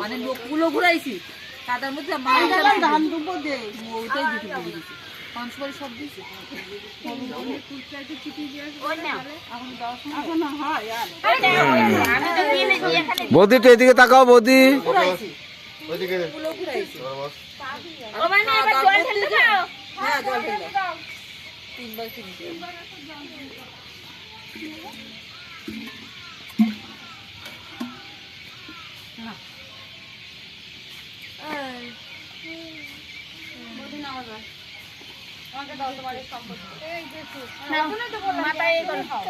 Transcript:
মানে লোকগুলো ঘুরাইছি তাদের মধ্যে ধান দুপুর দেয় ওইটাই দিতে পাঁচবারে সব দিয়েছি বৌদি তো এদিকে তাকাও বৌদি হ্যাঁ জল ঢেলে 3x3 আমাকে দাও তোমার সম্পদ এই দেখো না তো মাথায় এই করে খাও